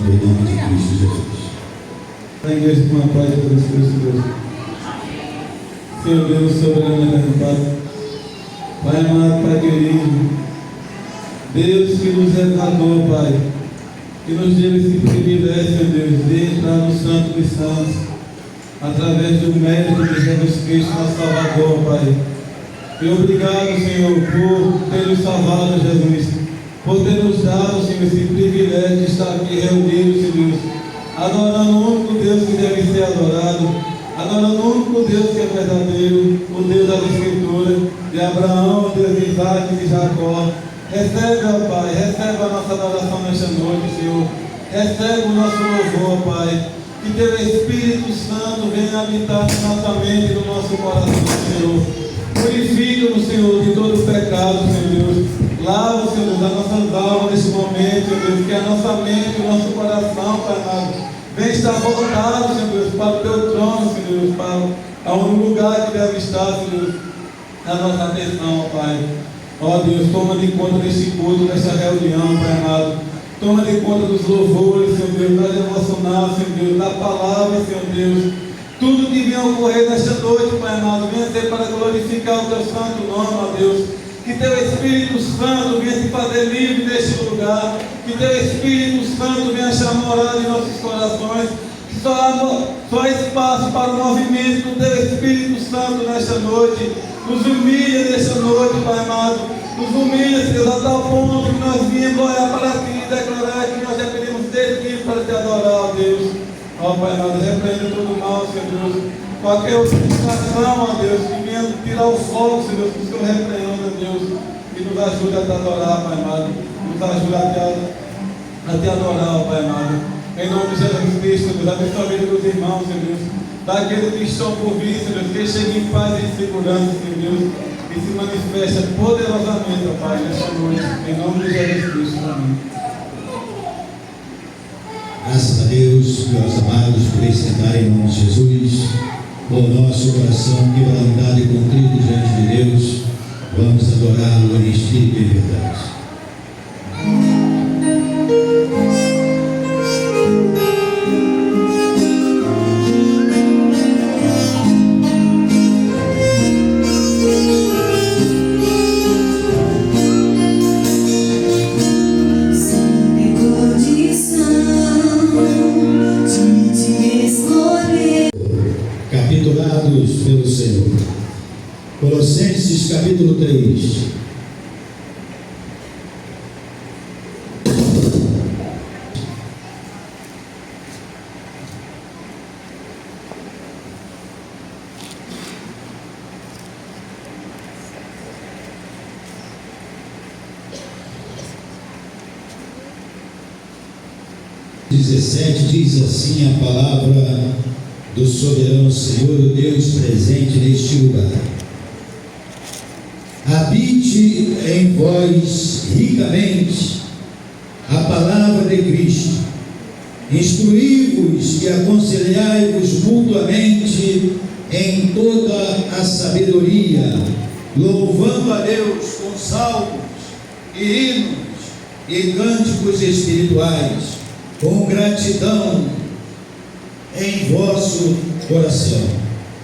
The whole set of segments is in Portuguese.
em nome de Cristo Jesus. A igreja com a paz de todos os Deus. Senhor Deus, soberano e Pai. Pai amado, Pai querido, Deus que nos resgatou, Pai, que nos deu esse privilégio, Senhor Deus, de entrar no Santo dos Santos, através do mérito de Jesus Cristo, nosso Salvador, Pai. E obrigado, Senhor, por ter nos salvado, Jesus, por ter nos dado, Senhor, esse privilégio de estar aqui reunidos, Senhor, adorando o único Deus que deve ser adorado, adorando o único Deus que é verdadeiro, o Deus da Escritura, de Abraão, Deus de Isaac e de Jacó. Recebe, ó Pai, recebe a nossa adoração nesta noite, Senhor. Recebe o nosso louvor, Pai. Que Teu Espírito Santo venha habitar na nossa mente e no nosso coração, Senhor. Purifica-nos, Senhor, de todo pecado, Senhor Deus. Lava, Senhor Deus, as nossas almas neste momento, Senhor Deus, que a nossa mente e o nosso coração, Pai amado, venha estar voltado, Senhor Deus, para o Teu trono, Senhor Deus, para o lugar que deve estar, Senhor Deus, na nossa atenção, Pai. Ó Deus, toma de conta deste culto, desta reunião, Pai amado. Toma de conta dos louvores, Senhor Deus, da devocional, Senhor Deus, da palavra, Senhor Deus. Tudo que venha ocorrer nesta noite, Pai amado, venha ser para glorificar o Teu santo nome, ó Deus. Que Teu Espírito Santo venha se fazer livre neste lugar. Que Teu Espírito Santo venha achar morada em nossos corações. Que só há espaço para o movimento do Teu Espírito Santo nesta noite. Nos humilha nesta noite, Pai amado. Nos humilha, Senhor, a tal ponto que nós viemos olhar para Ti e declarar que nós dependemos de Ti para Te adorar, ó Deus. Ó Pai amado, repreenda todo mal, Senhor Deus. Qualquer obstinação, ó Deus, que venha tirar o fogo, Senhor Deus, que o Senhor repreenda, Deus. E nos ajude a Te adorar, Pai amado. Nos ajude a Te adorar, ó Pai amado. Em nome de Jesus Cristo, Deus, abençoa a vida dos irmãos, Senhor Deus. Daqueles que estão por vir, Senhor Deus, que cheguem em paz e em segurança, Senhor Deus, e se manifesta poderosamente, ó Pai, nesta noite, em nome de Jesus Cristo. Amém. Graças a Deus, meus amados, por estar em nome de Jesus, com o nosso coração quebrantado e contrito diante de Deus, vamos adorá-lo em espírito e verdade. Capitulados pelo Senhor. Colossenses capítulo 3. Diz assim a palavra do soberano Senhor, o Deus presente neste lugar. Habite em vós ricamente a palavra de Cristo, instruí-vos e aconselhai-vos mutuamente em toda a sabedoria, louvando a Deus com salmos e hinos e cânticos espirituais, com gratidão em vosso coração.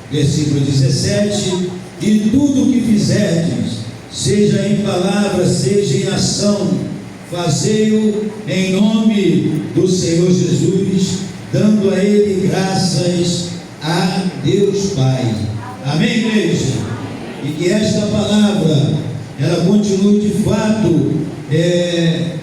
Versículo 17: e tudo o que fizerdes, seja em palavra, seja em ação, fazei-o em nome do Senhor Jesus, dando a Ele graças a Deus Pai. Amém, igreja? E que esta palavra, ela continue de fato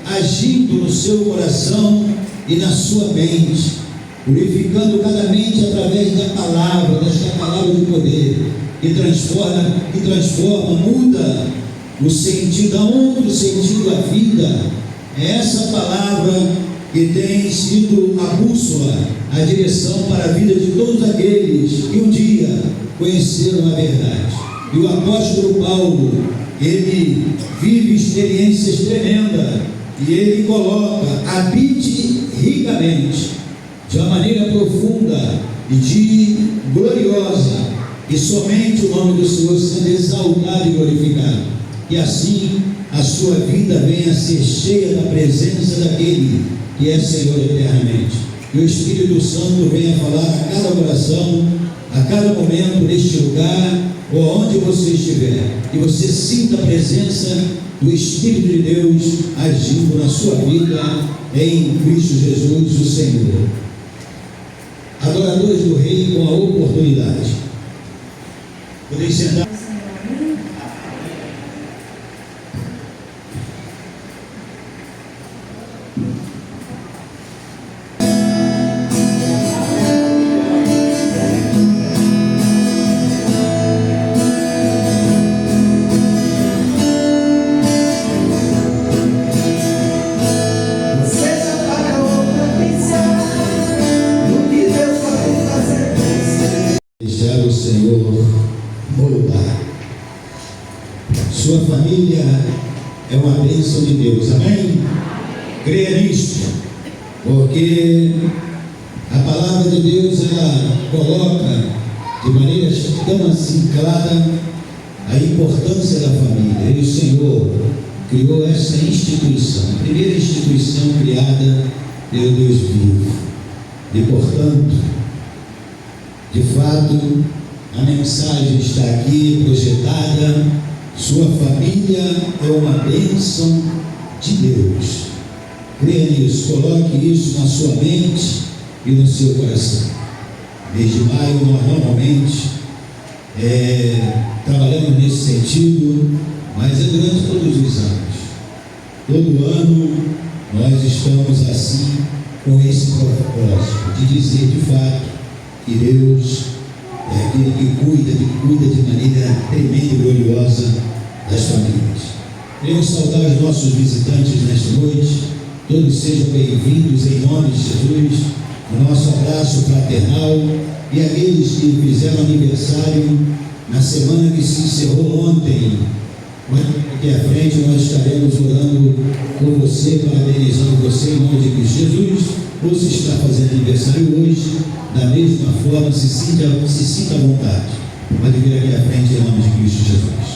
agindo no seu coração e na sua mente, purificando cada mente através da palavra, desta palavra de poder, que transforma, muda o sentido, a onda, o sentido da vida. É essa palavra que tem sido a bússola, a direção para a vida de todos aqueles que um dia conheceram a verdade. E o apóstolo Paulo, ele vive experiências tremendas, e ele coloca: habite ricamente, de uma maneira profunda e gloriosa, e somente o nome do Senhor sendo exaltado e glorificado, e assim a sua vida venha a ser cheia da presença daquele que é Senhor eternamente. Que o Espírito Santo venha falar a cada coração, a cada momento, neste lugar, ou onde você estiver, que você sinta a presença do Espírito de Deus agindo na sua vida, em Cristo Jesus, o Senhor. Adoradores do Rei com a oportunidade. Podem sentar. O Senhor moldar. Sua família é uma bênção de Deus, amém? Creia nisto, porque a palavra de Deus ela coloca de maneira tão assim clara a importância da família. E o Senhor criou essa instituição, a primeira instituição criada pelo Deus vivo. E portanto, de fato, a mensagem está aqui projetada. Sua família é uma bênção de Deus. Creia nisso, coloque isso na sua mente e no seu coração. Mês de maio nós normalmente trabalhamos nesse sentido, mas é durante todos os anos. Todo ano nós estamos assim com esse propósito de dizer de fato que Deus é aquele que cuida de maneira tremenda e gloriosa das famílias. Queremos saudar os nossos visitantes nesta noite. Todos sejam bem-vindos em nome de Jesus. O nosso abraço fraternal e aqueles que fizeram aniversário na semana que se encerrou ontem. Aqui à frente nós estaremos orando por você, parabenizando você em nome de Cristo Jesus. Ou se está fazendo aniversário hoje, da mesma forma, se sinta à vontade. Pode vir aqui à frente em nome de Cristo Jesus.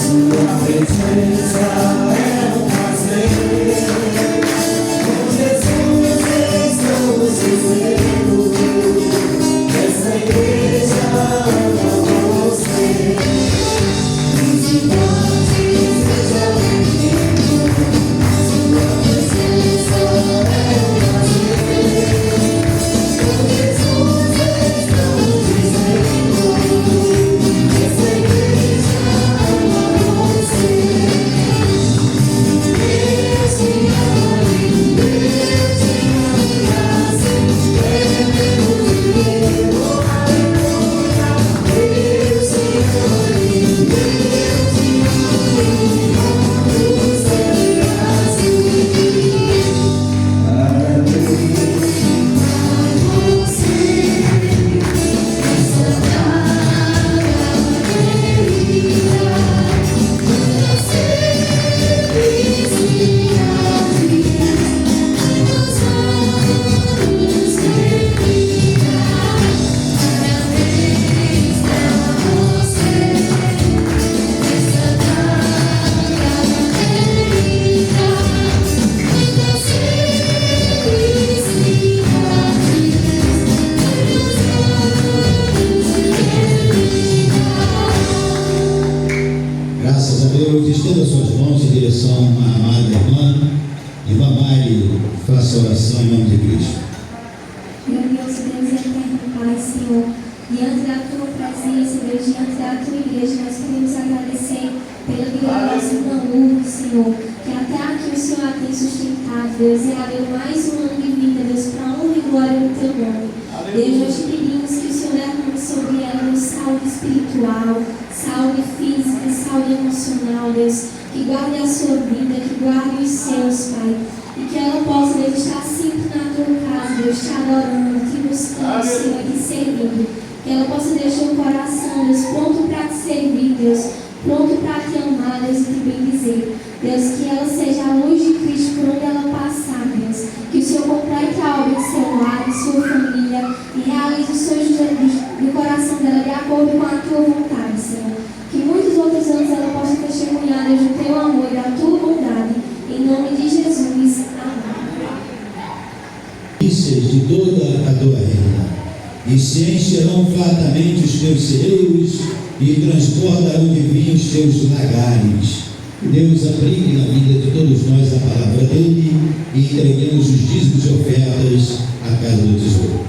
Sua presença é um prazer. Com Jesus estamos vivendo. Essa igreja ama você. Estenda suas mãos em direção à amada irmã. Irmã Mari, faça a oração em nome de Cristo. Meu Deus, Deus eterno, Pai, Senhor, diante da tua presença, Deus, diante da tua igreja, nós queremos agradecer pela vida do nosso irmão Hugo, Senhor, que até aqui o Senhor a tem sustentado, Deus, e ela deu mais um ano de vida, Deus, para a honra e glória do teu nome. Deus, nós te pedimos que o Senhor derrame sobre ela, Deus, saúde espiritual, saúde física, saúde emocional, Deus, que guarde a sua vida, que guarde os seus, Pai, e que ela possa, Deus, estar sempre na tua casa, Deus, te adorando, te buscando, Senhor, e te servindo, que ela possa deixar o coração, Deus, pronto para te servir, Deus, pronto para te amar, Deus, e te bendizer, Deus, que ela seja a luz de Cristo por onde ela passar, Deus, que o Senhor complete a obra em seu lar, em sua família, e realize os sonhos do coração dela de acordo com a tua vontade, Senhor. Que muitos outros anos ela possa ter tua reina. E se encherão fartamente os teus celeiros e transbordarão de vinho os teus lagares. Deus, aplique na vida de todos nós a palavra dele e entreguemos os dízimos e ofertas à casa do tesouro.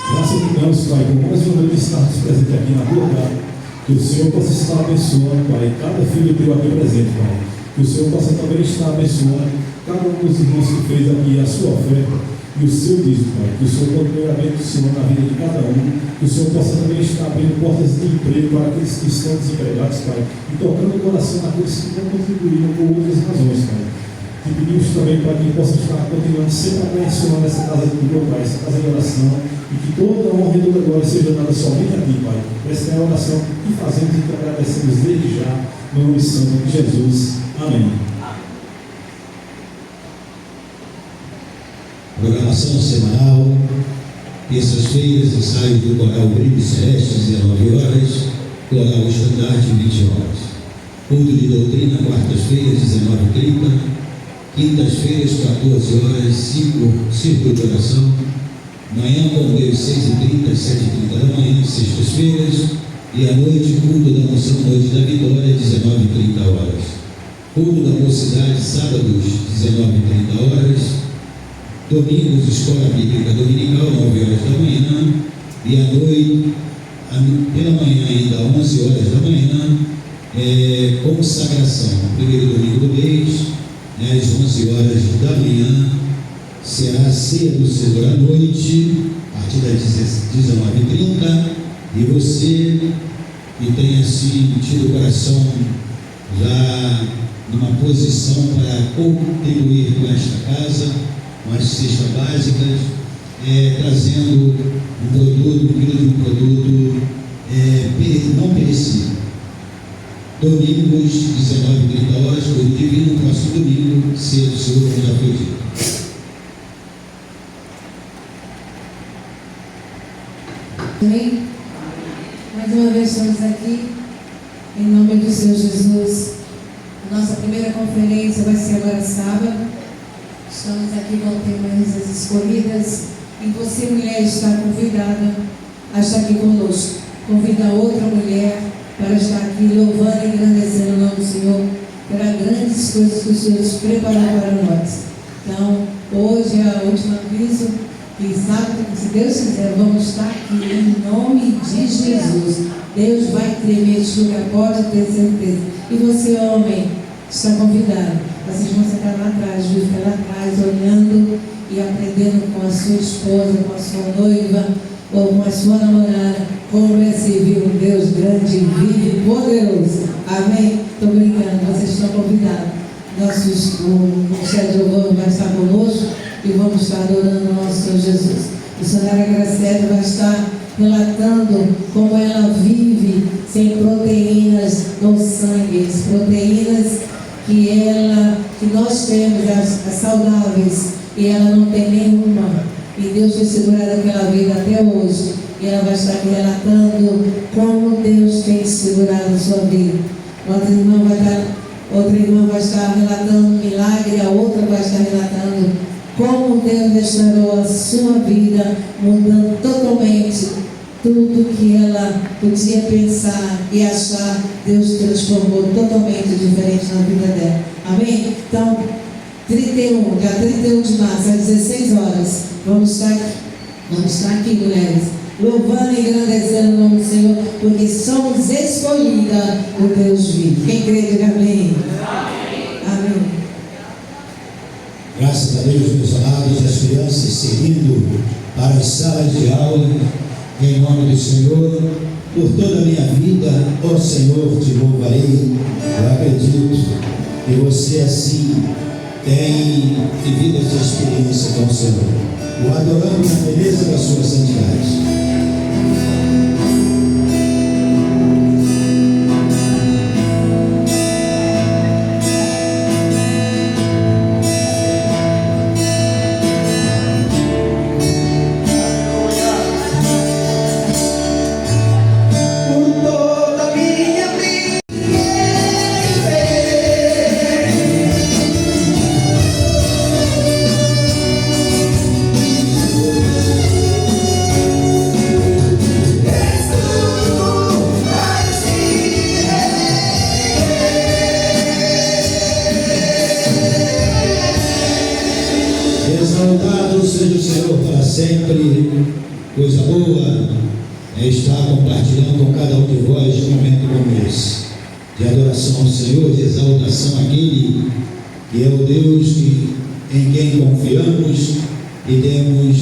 Graças a Deus, Pai, por mais uma vez estarmos presentes aqui na tua casa, que o Senhor possa estar abençoando, Pai, cada filho teu aqui presente, Pai. Que o Senhor possa também estar abençoando cada um dos irmãos que fez aqui a sua oferta e o seu dízimo, Pai. Que o Senhor continue abençoando a vida de cada um. Que o Senhor possa também estar abrindo portas de emprego para aqueles que estão desempregados, Pai. E tocando o coração daqueles que não contribuíram por outras razões, Pai. E pedimos também para que possa estar continuando sempre abençoando essa casa do meu Pai, essa casa de oração. E que toda a honra e toda a glória seja dada somente a Ti, Pai. Essa é a oração que fazemos e que agradecemos desde já, no nome santo de Jesus. Amém. Programação semanal, terças-feiras, ensaios do Coral Brilho Celeste, 19 horas, Coral Estandarte, 20 horas. Culto de doutrina, quartas-feiras, 19h30, quintas-feiras, 14 horas, círculo de oração, manhã com Deus, 6h30 às 7h30 da manhã, sextas-feiras, e à noite, culto da moção, noite da vitória, 19h30 horas. Culto da mocidade, sábados, 19h30 horas, domingos, escola bíblica dominical, 9 horas da manhã, e à noite, pela manhã ainda, 11 horas da manhã, consagração, primeiro domingo do mês, às 11 horas da manhã, será a ceia do Senhor à noite, a partir das 19h30, e você que tem assim tido o coração já numa posição para contribuir com esta casa, com as cestas básicas, trazendo um produto, 1 quilo de um produto não perecível. Domingos, 19h30 horas, culto divino, próximo domingo, ceia do Senhor, como já foi dito. Amém? Mais uma vez estamos aqui, em nome do Senhor Jesus. Nossa primeira conferência vai ser agora sábado. Estamos aqui com temas escolhidas e você, mulher, está convidada a estar aqui conosco. Convida outra mulher para estar aqui louvando e engrandecendo o nome do Senhor pelas grandes coisas que o Senhor preparou para nós. Então, hoje é a última aviso. E sabe, se Deus quiser, vamos estar aqui em nome de Jesus. Deus vai tremer este lugar, pode ter certeza. E você, homem, está convidado. Vocês vão sentar lá atrás, ficar lá atrás, olhando e aprendendo com a sua esposa, com a sua noiva ou com a sua namorada, como é servir um Deus grande, vivo e poderoso. Amém? Estou brincando, vocês estão convidados. O Ministério de Louvor vai estar conosco e vamos estar adorando o nosso Senhor Jesus. A missionária Graciela vai estar relatando como ela vive sem proteínas no sangue, as proteínas que nós temos, as saudáveis, e ela não tem nenhuma. E Deus tem segurado aquela vida até hoje. E ela vai estar aqui relatando como Deus tem segurado a sua vida. Outra irmã vai estar relatando um milagre, a outra vai estar relatando como Deus restaurou a sua vida, mudando totalmente tudo que ela podia pensar e achar. Deus transformou totalmente diferente na vida dela. Amém? Então, dia 31 de março, às 16 horas, vamos estar aqui, mulheres, louvando e agradecendo o nome do Senhor, porque somos escolhidas por Deus vivo. Quem crê, diga amém. Amém. Graças a Deus, meus amados, as crianças seguindo para as salas de aula, em nome do Senhor, por toda a minha vida, ó Senhor, te louvarei. Eu acredito que você assim tem vivido essa experiência com o Senhor, o adorando na beleza da sua santidade. Exaltado seja o Senhor para sempre. Coisa boa é estar compartilhando com cada um de vós um momento como esse, de adoração ao Senhor, de exaltação àquele que é o Deus em quem confiamos e temos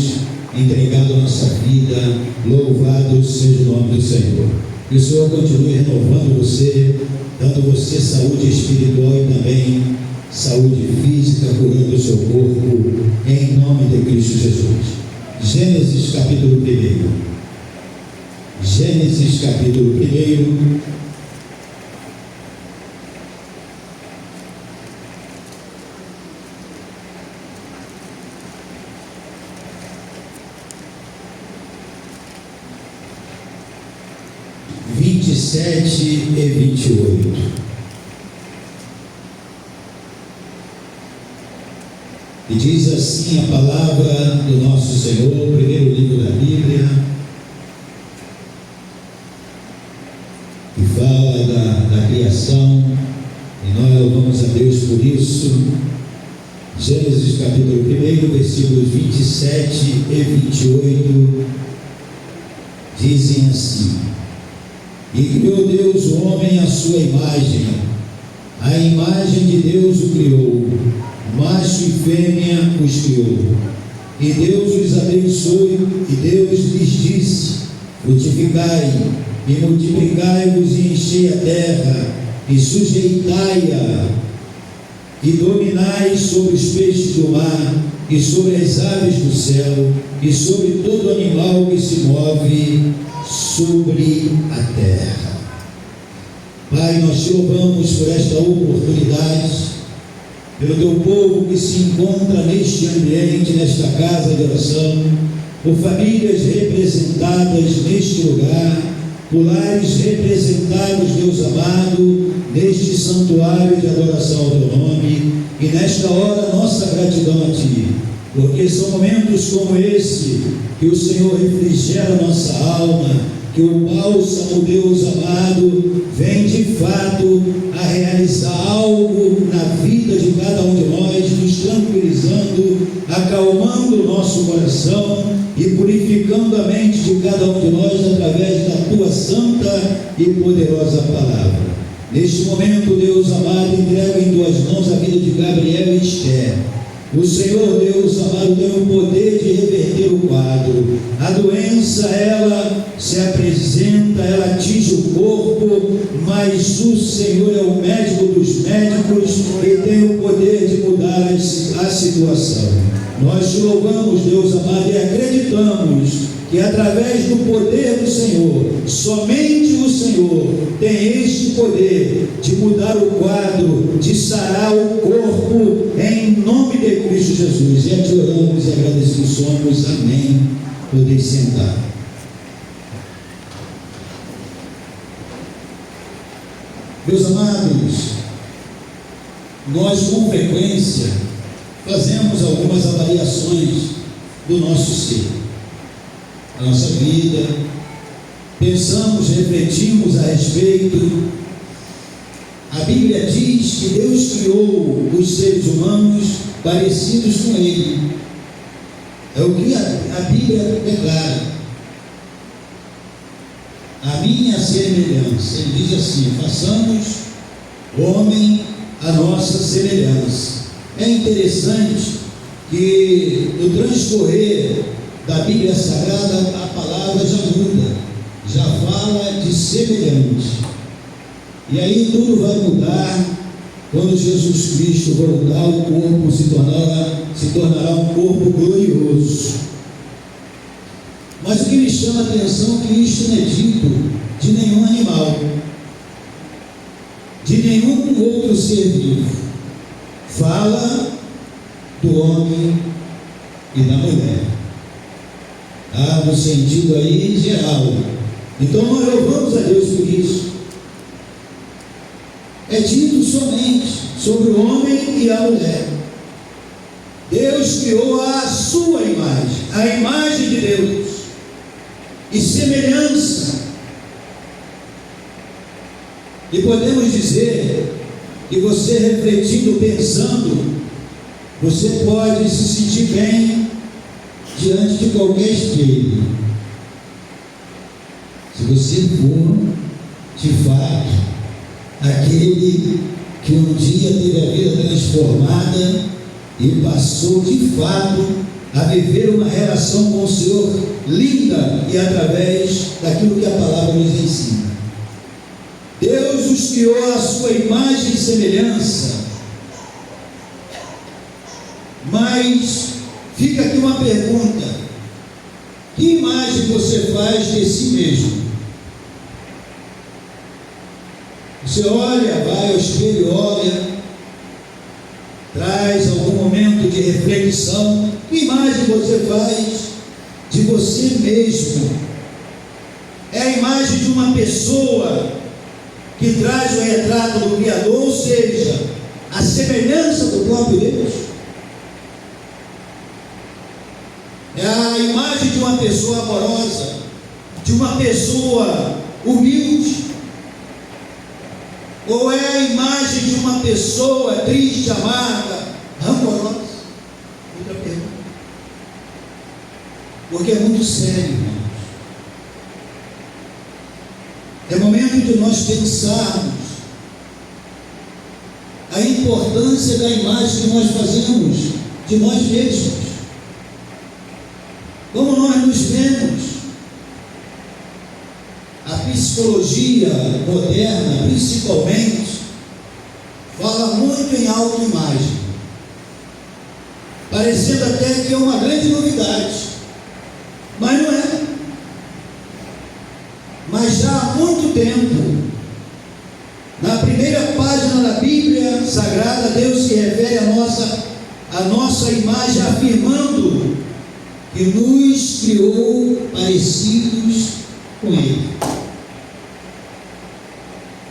entregado a nossa vida. Louvado seja o nome do Senhor. Que o Senhor continue renovando você, dando você saúde espiritual e também saúde física, curando o seu corpo, em nome de Cristo Jesus. Gênesis capítulo 1. Gênesis capítulo 1. E 28. E diz assim a palavra do nosso Senhor, primeiro livro da Bíblia, que fala da criação, e nós louvamos a Deus por isso. Gênesis capítulo 1, versículos 27 e 28, dizem assim: E criou Deus o homem à sua imagem, a imagem de Deus o criou, macho e fêmea os criou. E Deus os abençoou, e Deus lhes disse: frutificai, e multiplicai-vos, e enchei a terra, e sujeitai-a, e dominai sobre os peixes do mar, e sobre as aves do céu, e sobre todo animal que se move sobre a terra. Pai, nós te louvamos por esta oportunidade, pelo teu povo que se encontra neste ambiente, nesta casa de oração, por famílias representadas neste lugar, por lares representados, Deus amado, neste santuário de adoração ao teu nome, e nesta hora nossa gratidão a ti, porque são momentos como esse que o Senhor refrigera nossa alma, que o bálsamo, Deus amado, vem de fato a realizar algo na vida de cada um de nós, nos tranquilizando, acalmando o nosso coração e purificando a mente de cada um de nós através da tua santa e poderosa palavra. Neste momento, Deus amado, entrega em tuas mãos a vida de Gabriel e Esther. O Senhor, Deus amado, tem o poder de reverter o quadro. A doença, ela se apresenta, ela atinge o corpo, mas o Senhor é o médico dos médicos e tem o poder de mudar a situação. Nós te louvamos, Deus amado, e acreditamos que através do poder do Senhor, somente o Senhor tem este poder de mudar o quadro, de sarar o corpo, em nome de Cristo Jesus. E a te oramos e agradecidos somos. Amém. Podem sentar. Meus amados, nós com frequência fazemos algumas avaliações do nosso ser, da nossa vida, pensamos, refletimos a respeito. A Bíblia diz que Deus criou os seres humanos parecidos com Ele. É o que a Bíblia declara. A minha semelhança. Ele diz assim: façamos o homem a nossa semelhança. É interessante que no transcorrer da Bíblia Sagrada a palavra já muda, já fala de semelhante. E aí tudo vai mudar quando Jesus Cristo voltar, o corpo se tornará um corpo glorioso. Mas o que me chama a atenção é que isto não é dito de nenhum animal, de nenhum outro ser vivo. Fala do homem e da mulher. No sentido aí geral. Então nós louvamos a Deus por isso. É dito somente sobre o homem e a mulher. Deus criou a sua imagem, a imagem de Deus, e semelhança. E podemos dizer que você, refletindo, pensando, Você pode se sentir bem diante de qualquer espelho. Se você for, de fato, aquele que um dia teve a vida transformada e passou, de fato, a viver uma relação com o Senhor linda e através daquilo que a palavra nos ensina. Deus os criou à sua imagem e semelhança. Mas fica aqui uma pergunta: que imagem você faz de si mesmo? Você olha, vai ao espelho, olha, traz algum momento de reflexão. Que imagem você faz de você mesmo? É a imagem de uma pessoa que traz o retrato do Criador, ou seja, a semelhança do próprio Deus? É a imagem de uma pessoa amorosa, de uma pessoa humilde? Ou é a imagem de uma pessoa triste, amarga, rancorosa? Outra pergunta. Porque é muito sério, irmãos. É momento de nós pensarmos a importância da imagem que nós fazemos de nós mesmos. Como nós nos vemos. A psicologia moderna, principalmente, fala muito em autoimagem, parecendo até que é uma grande novidade, mas não é. Mas já há muito tempo, na primeira página da Bíblia Sagrada, Deus se refere à nossa imagem, afirmando que nos criou parecidos com Ele.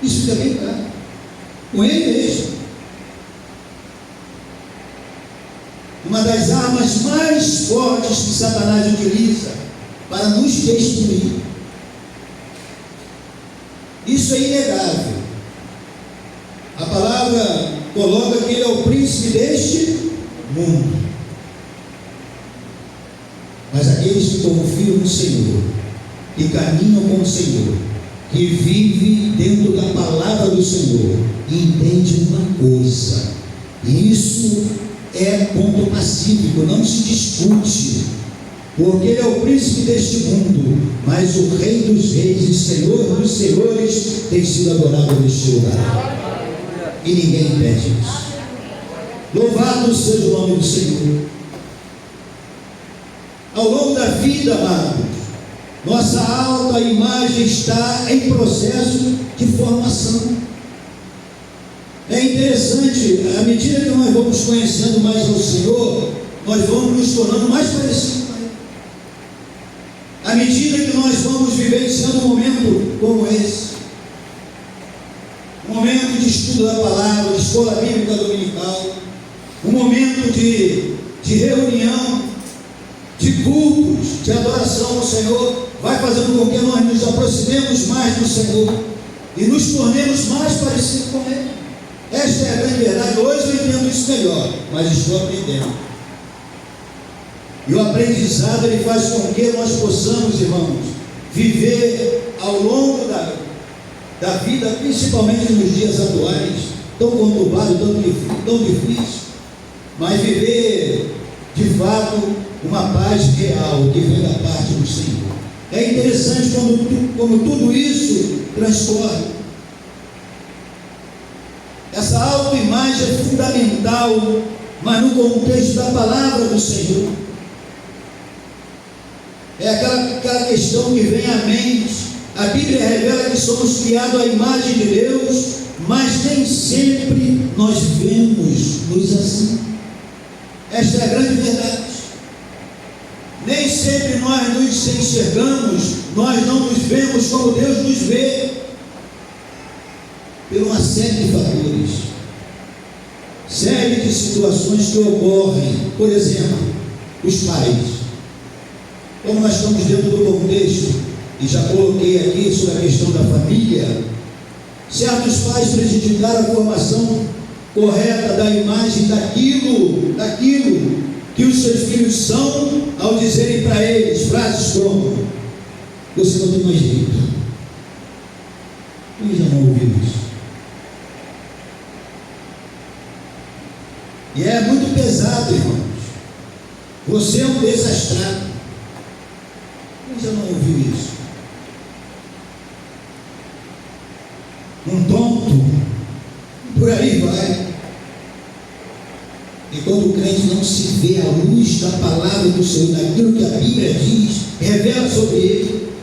Isso fica bem claro. Com Ele mesmo. Uma das armas mais fortes que Satanás utiliza para nos destruir. Isso é inegável. A palavra coloca que Ele é o príncipe deste mundo. Mas aqueles que confiam no Senhor, que caminham com o Senhor, que vive dentro da palavra do Senhor, entende uma coisa: isso é ponto pacífico, não se discute, porque Ele é o príncipe deste mundo, mas o Rei dos Reis e Senhor dos Senhores tem sido adorado neste lugar, e ninguém impede isso. Louvado seja o nome do Senhor. Ao longo da vida, amados, nossa autoimagem está em processo de formação. É interessante, à medida que nós vamos conhecendo mais ao Senhor, nós vamos nos tornando mais parecidos com Ele. À medida que nós vamos vivenciando um momento como esse, um momento de estudo da palavra, de escola bíblica dominical, um momento de reunião, de cultos, de adoração ao Senhor, vai fazendo com que nós nos aproximemos mais do Senhor e nos tornemos mais parecidos com Ele. Esta é a grande verdade. Hoje eu entendo isso melhor, mas estou aprendendo. E o aprendizado, ele faz com que nós possamos, irmãos, viver ao longo da vida, principalmente nos dias atuais, tão conturbado, tão difícil, mas viver de fato uma paz real que vem da parte do Senhor. É interessante como tudo isso transcorre. Essa autoimagem é fundamental, mas no contexto da palavra do Senhor. É aquela questão que vem à mente. A Bíblia revela que somos criados à imagem de Deus, mas nem sempre nós vemos-nos assim. Esta é a grande verdade. Nem sempre nós nos enxergamos, nós não nos vemos como Deus nos vê, por uma série de fatores, série de situações que ocorrem. Por exemplo, os pais. Como nós estamos dentro do contexto, e já coloquei aqui sobre a questão da família, certos pais prejudicaram a formação correta da imagem daquilo que os seus filhos são, ao dizerem para eles frases como: você não tem mais jeito. Eu já não ouvi isso. E é muito pesado, irmãos. Você é um desastrado. Eu já não ouvi isso. Um tonto. Por aí vai. E quando o crente não se vê à luz da palavra do Senhor, daquilo que a Bíblia diz, revela sobre ele,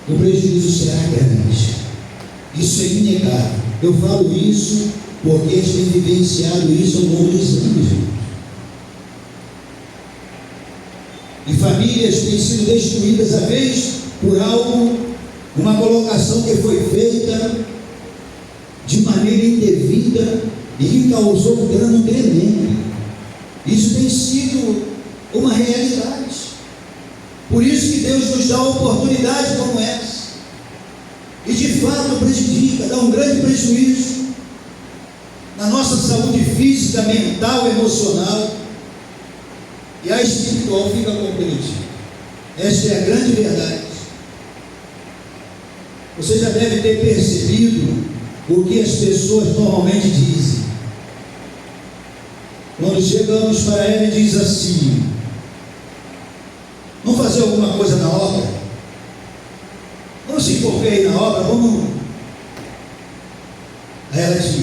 o prejuízo será grande. Isso é inegável. Eu falo isso porque eles têm vivenciado isso ao longo dos anos. E famílias têm sido destruídas, às vezes, por algo, uma colocação que foi feita de maneira indevida e que causou um dano tremendo. Isso tem sido uma realidade. Por isso que Deus nos dá oportunidade como essa. E de fato prejudica, dá um grande prejuízo na nossa saúde física, mental, emocional, e a espiritual fica comprometida. Esta é a grande verdade. Você já deve ter percebido o que as pessoas normalmente dizem. Quando chegamos para ela e diz assim: vamos fazer alguma coisa na obra? Vamos se envolver aí na obra? Vamos. Aí ela diz: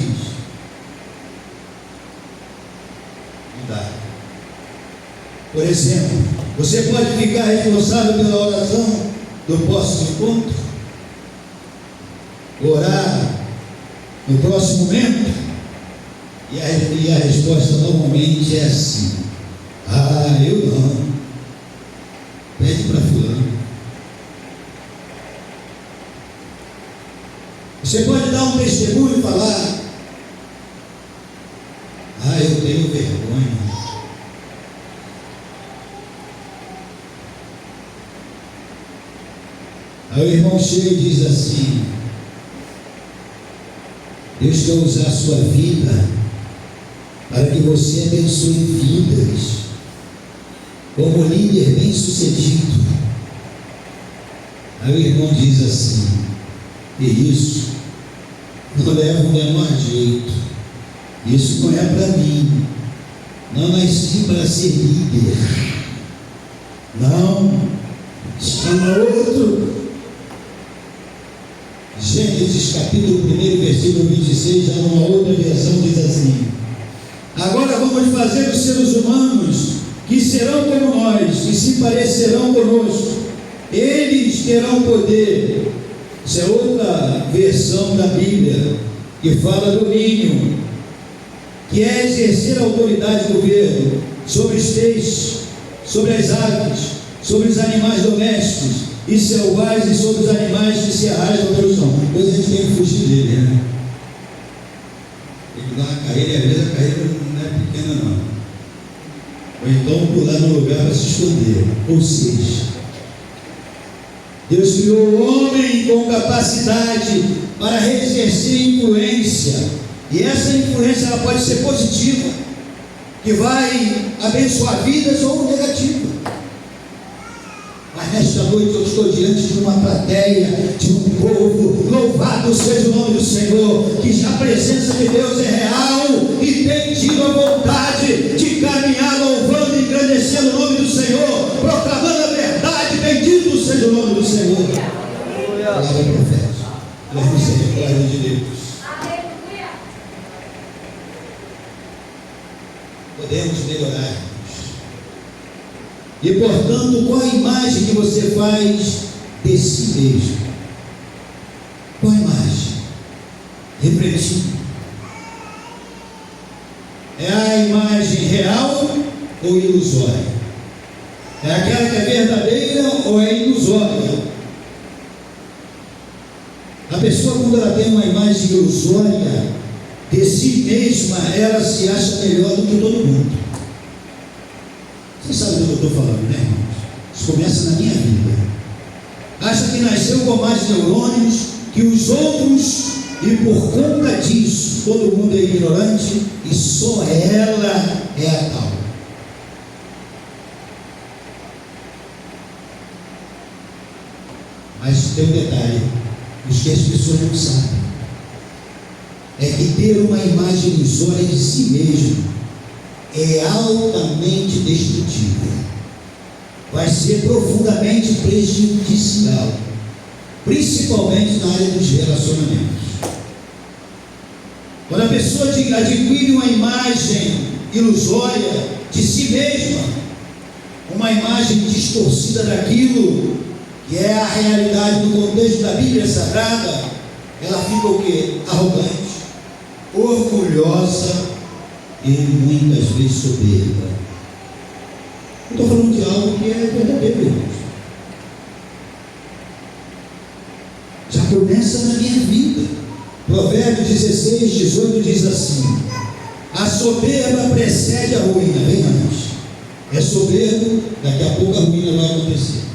não dá. Por exemplo, você pode ficar responsável pela oração do próximo encontro? Orar no próximo momento? E a resposta normalmente é assim: ah, eu não. Pede para fulano. Você pode dar um testemunho e falar: ah, eu tenho vergonha. Aí o irmão chega e diz assim: Deus quer usar a sua vida para que você abençoe vidas, como líder bem sucedido. Aí o irmão diz assim: e isso não leva o menor jeito, isso não é para mim, não nasci para ser líder, não, chama outro. Gênesis capítulo 1, versículo 26, já numa outra versão diz assim: agora vamos fazer os seres humanos que serão como nós, que se parecerão conosco, eles terão poder. Isso é outra versão da Bíblia que fala domínio, que é exercer a autoridade do governo sobre os peixes, sobre as aves, sobre os animais domésticos e selvagens, sobre os animais que se arrastam pelo chão. Depois a gente tem que fugir dele, né? Tem que dar uma carreira, e às vezes a carreira não é pequena não. Ou então pular no lugar para se esconder. Ou seja, Deus criou o homem com capacidade para exercer influência, e essa influência ela pode ser positiva, que vai abençoar vidas, ou negativa. Mas nesta noite eu estou diante de uma plateia, de um povo, louvado seja o nome do Senhor, que a presença de Deus é real e tem tido a vontade de caminhar louvando e engrandecendo o nome do Senhor, proclamando a verdade. Bendito seja o nome do Senhor. Palavra profética, pela misericórdia de Deus. Podemos melhorar. E portanto, qual a imagem que você faz de si mesmo? Qual a imagem? Refletindo. É a imagem real ou ilusória? É aquela que é verdadeira ou é ilusória? A pessoa, quando ela tem uma imagem ilusória de si mesma, ela se acha melhor do que todo mundo. Você sabe do que eu estou falando, né, irmãos? Isso começa na minha vida. Acha que nasceu com mais neurônios que os outros e por conta disso todo mundo é ignorante e só ela é a tal. Mas tem um detalhe, os que as pessoas não sabem, é que ter uma imagem ilusória de si mesmo é altamente destrutível, vai ser profundamente prejudicial, principalmente na área dos relacionamentos. Quando a pessoa adquire uma imagem ilusória de si mesma, uma imagem distorcida daquilo que é a realidade do contexto da Bíblia Sagrada, ela fica o quê? Arrogante, orgulhosa e muitas vezes soberba. Eu estou falando de algo que é verdadeiro, irmãos. Já começa na minha vida. Provérbios 16, 18 diz assim: a soberba precede a ruína. Vem antes. É soberbo, daqui a pouco a ruína vai acontecer.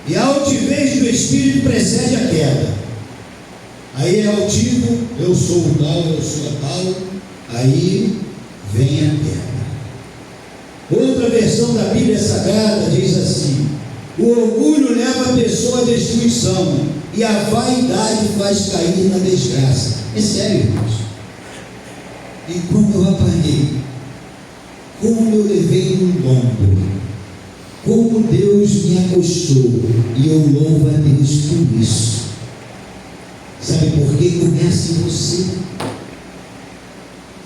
E a altivez do espírito precede a queda. Aí é altivo, eu sou o tal, eu sou a tal. Aí vem a queda. Outra versão da Bíblia Sagrada diz assim: o orgulho leva a pessoa à destruição e a vaidade faz cair na desgraça. É sério, irmãos. E como eu apanhei, como eu levei no lombo, como Deus me acostou, e eu louvo a Deus por isso. Sabe por quê? Começa em você.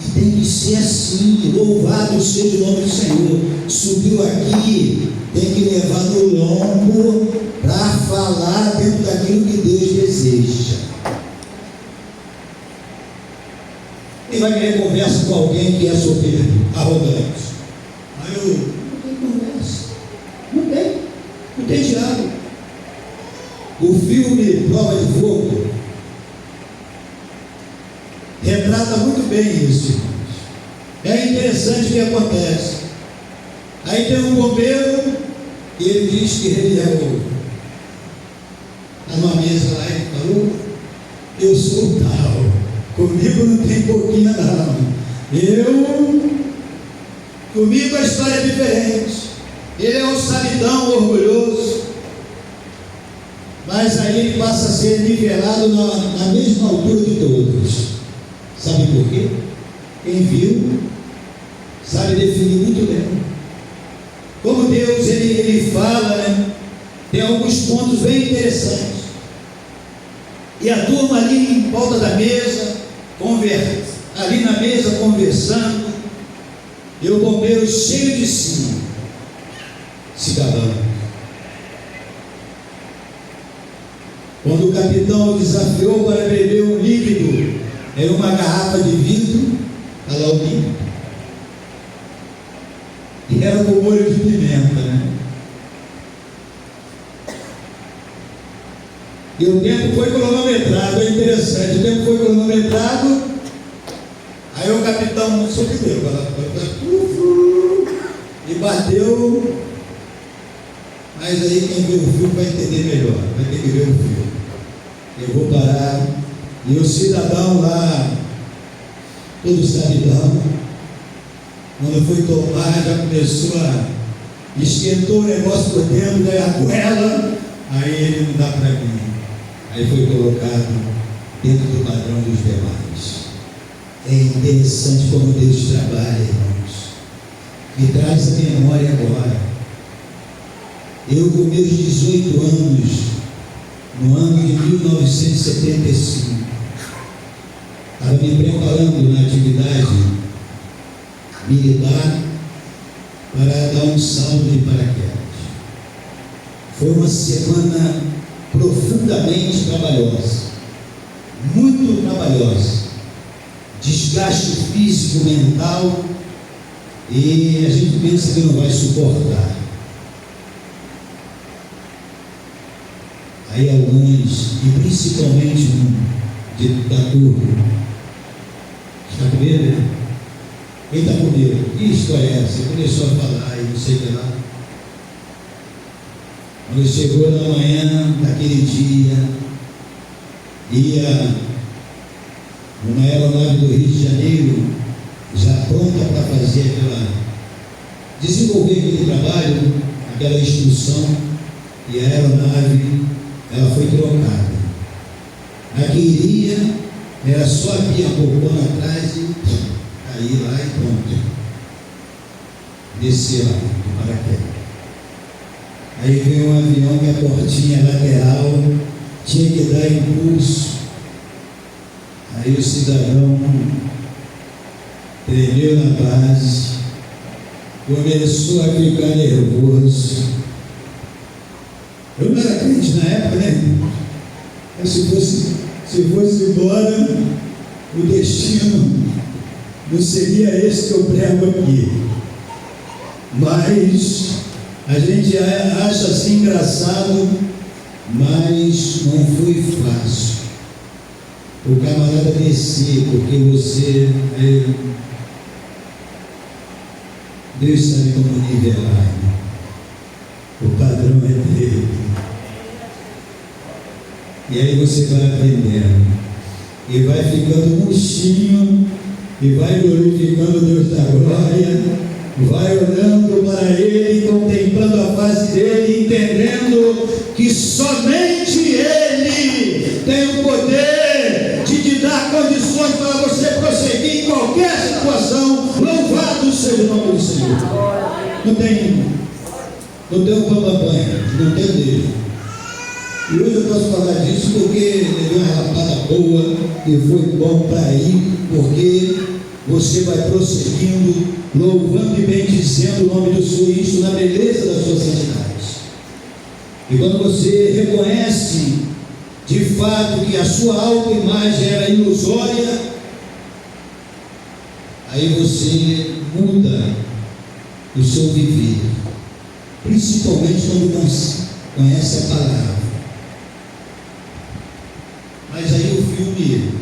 E tem que ser assim. Louvado seja o nome do Senhor. Subiu aqui, tem que levar no lombo para falar dentro daquilo que Deus deseja. E vai querer conversa com alguém que é soberbo, arrogante. Aí eu não tenho conversa. Não tem diálogo. O filme Prova de Fogo retrata muito bem isso, irmãos. É interessante o que acontece. Aí tem um bombeiro e ele diz que ele é o. Está numa mesa lá e falou: eu sou o tal, comigo não tem pouquinho não. Comigo a história é diferente. Ele é um sabidão orgulhoso, mas aí ele passa a ser nivelado na mesma altura de todos. Sabe por quê? Quem viu sabe definir muito bem. Como Deus ele fala, né? Tem alguns pontos bem interessantes. E a turma ali em volta da mesa, ali na mesa conversando, e o bombeiro cheio de si, se gabando. Quando o capitão o desafiou para beber um líquido, era uma garrafa de vidro, olha lá o líquido, e era com molho de pimenta, né? E o tempo foi cronometrado, é interessante, o tempo foi cronometrado, aí o capitão não soube e bateu, mas aí quem vê o filme vai entender melhor, vai ter que ver o filme. Eu vou parar, e o cidadão lá, todo sabidão, quando foi tomar, já começou esquentou o negócio por dentro da goela, aí ele não dá para mim. Aí foi colocado dentro do padrão dos demais. É interessante como Deus trabalha, irmãos. Me traz a memória agora. Eu, com meus 18 anos, no ano de 1975, estava me preparando na atividade militar para dar um salto de paraquedas. Foi uma semana profundamente trabalhosa, muito trabalhosa, desgaste físico, mental, e a gente pensa que não vai suportar. Aí alguns, e principalmente um da turma, está com medo? Quem está com medo? Que história é essa? Começou a falar e não sei o que lá. Quando chegou na manhã daquele dia, ia uma aeronave do Rio de Janeiro, já pronta para fazer desenvolver aquele trabalho, aquela instrução, e a aeronave, ela foi trocada. A que iria, era só abrir a portona atrás e cair lá e pronto. Descer lá, de paraquedas. Aí veio um avião que a portinha lateral tinha que dar impulso. Aí o cidadão tremeu na base, começou a ficar nervoso. Eu não era crente na época, né? Mas se fosse embora, o destino não seria esse que eu prego aqui. Mas a gente acha assim engraçado, mas não foi fácil. O camarada descer, porque você, Deus sabe como nivelar. O padrão é dele. E aí você vai aprendendo. E vai ficando murchinho, e vai glorificando Deus da glória, vai olhando para Ele, contemplando a face dele, entendendo que somente Ele tem o poder de te dar condições para você prosseguir em qualquer situação. Louvado seja o nome do Senhor. Não tem um papai, não tem Deus. E hoje eu posso falar disso porque levei uma relapada boa e foi bom para ir, porque você vai prosseguindo, louvando e bendizendo o nome do Senhor, isso na beleza da sua santidade. E quando você reconhece de fato que a sua autoimagem era ilusória, aí você muda o seu viver, principalmente quando conhece a palavra. Mas aí o filme,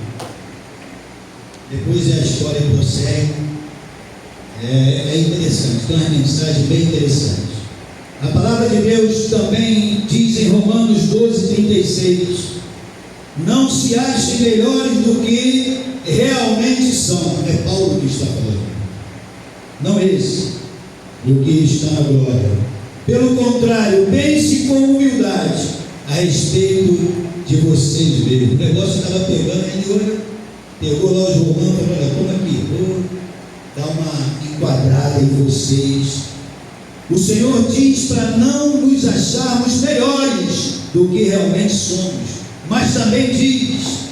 depois a história prossegue, é interessante, tem uma mensagem bem interessante. A palavra de Deus também diz em Romanos 12:36, não se achem melhores do que realmente são. É Paulo que está falando, não esse, do que está na glória. Pelo contrário, pense com humildade a respeito de vocês mesmos. O negócio estava pegando, ele pegou lá os romanos e falou: olha, como aqui, vou dar uma enquadrada em vocês. O Senhor diz para não nos acharmos melhores do que realmente somos, mas também diz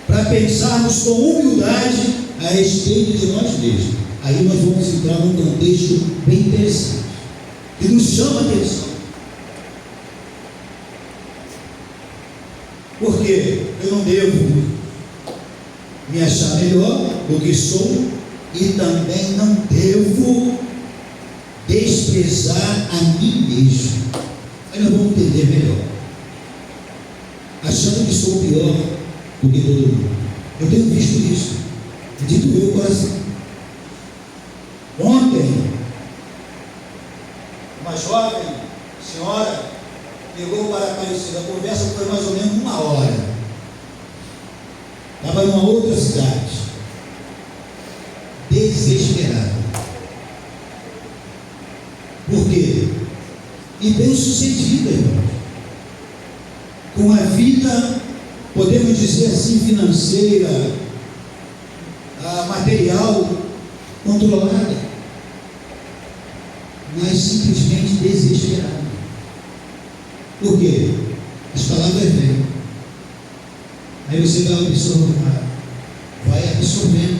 para pensarmos com humildade a respeito de nós mesmos. Aí nós vamos entrar num contexto bem interessante, que nos chama a atenção. Porque eu não devo me achar melhor do que sou, e também não devo desprezar a mim mesmo. Aí nós vamos entender melhor. Achando que sou pior do que todo mundo. Eu tenho visto isso. Dito meu coração. Ontem, uma jovem senhora ligou para a Aparecida. A conversa foi mais ou menos 1 hora. Estava em uma outra cidade. Desesperada. Por quê? E bem sucedida, irmão. Com a vida, podemos dizer assim, financeira, material, controlada, mas simplesmente desesperada. Por quê? As palavras vêm. Aí você vai absorvendo,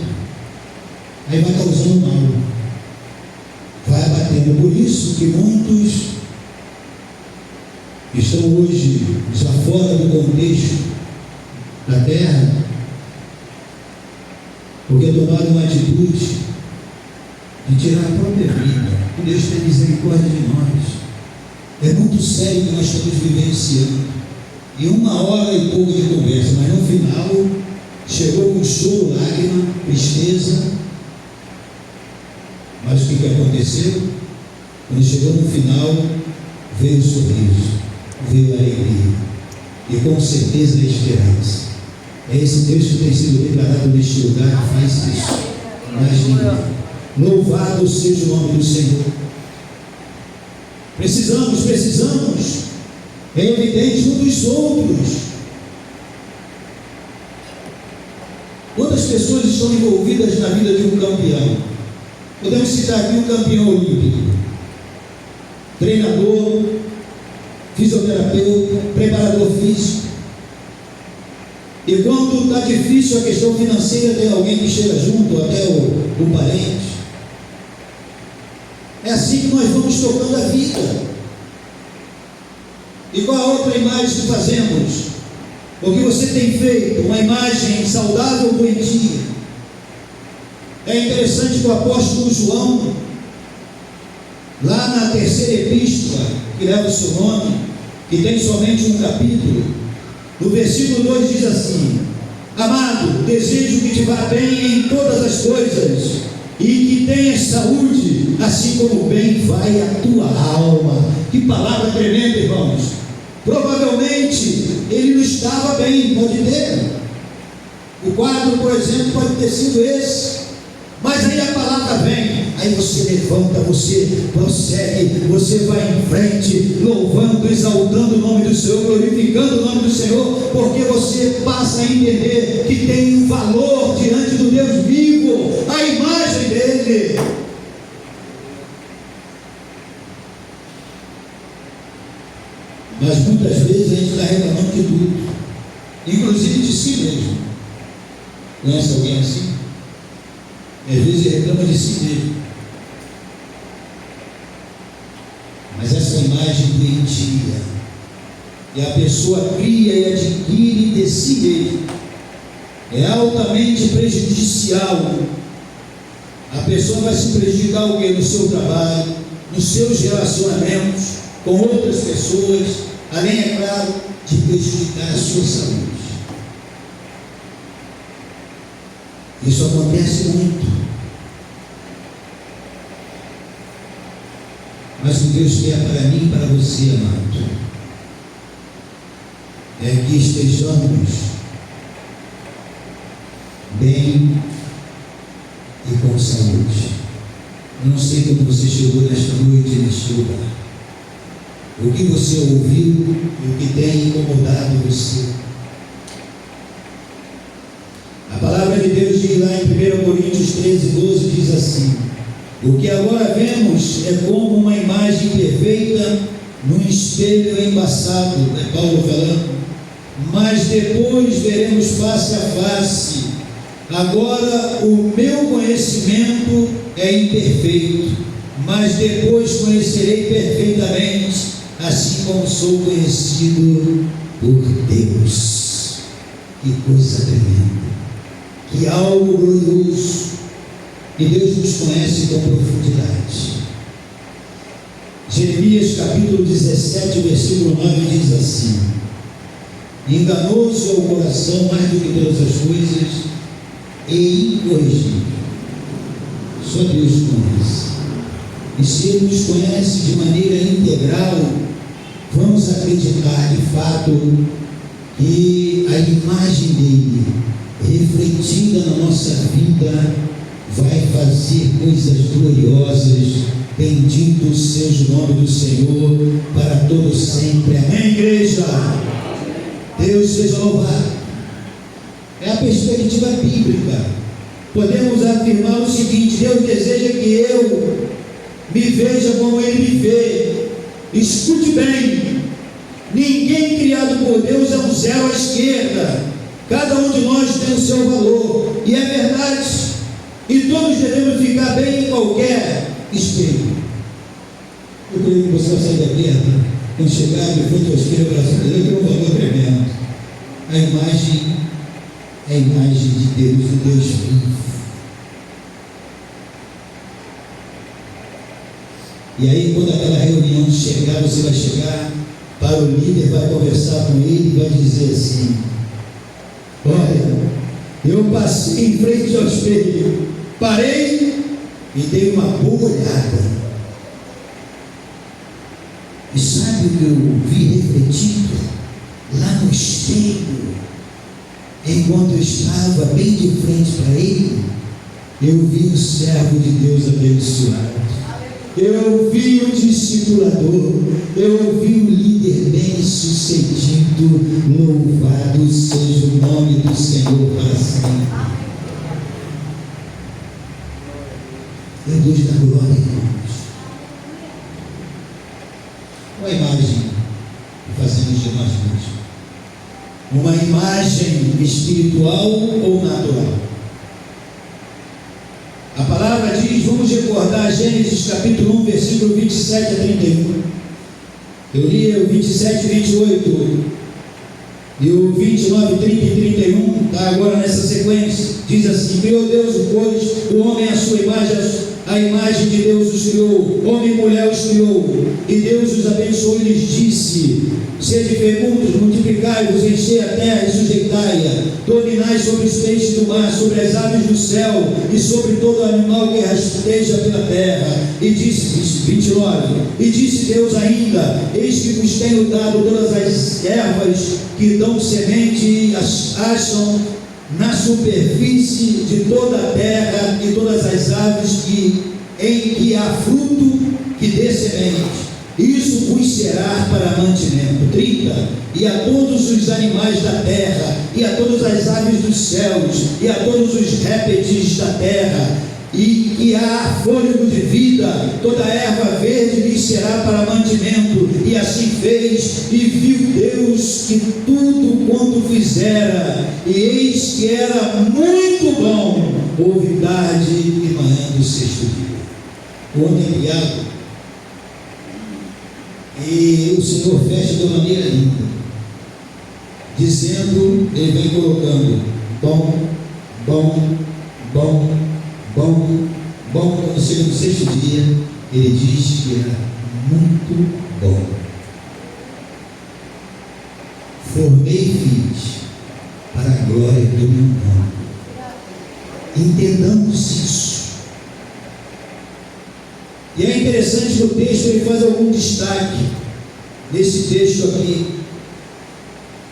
aí vai causando mal, vai abatendo. Por isso que muitos estão hoje já fora do contexto da terra, porque tomaram uma atitude de tirar a própria vida. Que Deus tenha misericórdia de nós. É muito sério que nós estamos vivenciando. Em 1 hora e pouco de conversa, mas no final chegou com choro, lágrima, tristeza. Mas o que aconteceu? Quando chegou no final, veio o sorriso, veio a alegria, e com certeza a esperança. É esse Deus que tem sido declarado neste lugar que faz isso. Mais ninguém. Louvado seja o nome do Senhor. Precisamos. É evidente um dos outros. Quantas pessoas estão envolvidas na vida de um campeão? Podemos citar aqui um campeão olímpico, treinador, fisioterapeuta, preparador físico. E quando está difícil a questão financeira, tem alguém que chega junto, até o parente. É assim que nós vamos tocando a vida. E qual a outra imagem que fazemos? O que você tem feito? Uma imagem saudável ou doentia? É interessante que o apóstolo João, lá na terceira epístola, que leva o seu nome, que tem somente um capítulo, no versículo 2 diz assim: amado, desejo que te vá bem em todas as coisas, e que tenhas saúde, assim como bem vai a tua alma. Que palavra tremenda, irmãos! Provavelmente ele não estava bem, pode ter. O quadro, por exemplo, pode ter sido esse. Mas aí a palavra vem, aí você levanta, você prossegue, você vai em frente, louvando, exaltando o nome do Senhor, glorificando o nome do Senhor, porque você passa a entender que tem um valor diante do Deus vivo, a imagem dele. Mas muitas vezes a gente está reclamando de tudo, inclusive de si mesmo. Conhece alguém assim? Às vezes ele reclama de si mesmo. Mas essa imagem doentia, e a pessoa cria e adquire de si mesmo, é altamente prejudicial. A pessoa vai se prejudicar o quê? No seu trabalho, nos seus relacionamentos com outras pessoas, além, é claro, de prejudicar a sua saúde. Isso acontece muito. Mas o que Deus quer para mim e para você, amado, é que estejamos bem e com saúde. Eu não sei como você chegou nesta noite neste lugar, o que você ouviu e o que tem incomodado você. A palavra de Deus diz lá em 1 Coríntios 13:12, diz assim: o que agora vemos é como uma imagem perfeita num espelho embaçado, é Paulo falando, mas depois veremos face a face. Agora o meu conhecimento é imperfeito, mas depois conhecerei perfeitamente, assim como sou conhecido por Deus. Que coisa tremenda, que algo glorioso. E Deus nos conhece com profundidade. Jeremias capítulo 17, versículo 9 diz assim: enganoso é o coração mais do que todas as coisas, e incorrigível. Só Deus conhece. E se Ele nos conhece de maneira integral, vamos acreditar de fato que a imagem dele, refletida na nossa vida, vai fazer coisas gloriosas. Bendito seja o nome do Senhor para todos sempre. Amém, igreja? Deus seja louvado. É a perspectiva bíblica. Podemos afirmar o seguinte: Deus deseja que eu me veja como Ele me vê. Escute bem: ninguém criado por Deus é um zero à esquerda. Cada um de nós tem o seu valor, e é verdade. E todos devemos ficar bem em qualquer espelho. Eu creio que você vai sair da guerra, quando chegar de frente ao espelho, o coração dele tem um valor tremendo. A imagem é a imagem de Deus, do Deus vivo. E aí, quando aquela reunião chegar, você vai chegar para o líder, vai conversar com ele e vai dizer assim: olha, eu passei em frente ao espelho, parei e dei uma boa olhada. E sabe o que eu vi refletido lá no espelho? enquanto eu estava bem de frente para ele, eu vi o servo de Deus abençoado, eu vi o discipulador, eu vi o líder bem sucedido. Louvado seja o nome do Senhor para sempre. É Deus da glória, irmãos. Uma imagem que fazemos de nós mesmos, uma imagem espiritual ou natural. A palavra diz, vamos recordar Gênesis capítulo 1, versículo 27 a 31. Eu li o 27 e 28, e o 29, 30 e 31, está agora nessa sequência. Diz assim: criou Deus, pois, o homem à sua imagem, a imagem de Deus os criou, homem e mulher os criou, e Deus os abençoou e lhes disse: sede fecundos, multiplicai-vos, enchei a terra e sujeitai-a, dominai sobre os peixes do mar, sobre as aves do céu e sobre todo animal que rasteja pela terra. E disse, 29, e disse Deus ainda: eis que vos tenho dado todas as ervas que dão semente e as acham na superfície de toda a terra, e todas as aves em que há fruto que dê semente. Isso vos será para mantimento. 30. E a todos os animais da terra, e a todas as aves dos céus, e a todos os répteis da terra, e que há fôlego de vida, toda erva verde lhe será para mantimento. E assim fez, e viu Deus que tudo quanto fizera, e eis que era muito bom. Houve tarde e manhã do sexto dia. O homem é criado, e o Senhor fecha de uma maneira linda, dizendo, ele vem colocando bom, bom, bom, bom, bom. Quando chega no sexto dia, ele diz que era muito bom. Formei e fiz para a glória do meu nome. Entendamos isso. E é interessante que o texto ele faz algum destaque nesse texto aqui,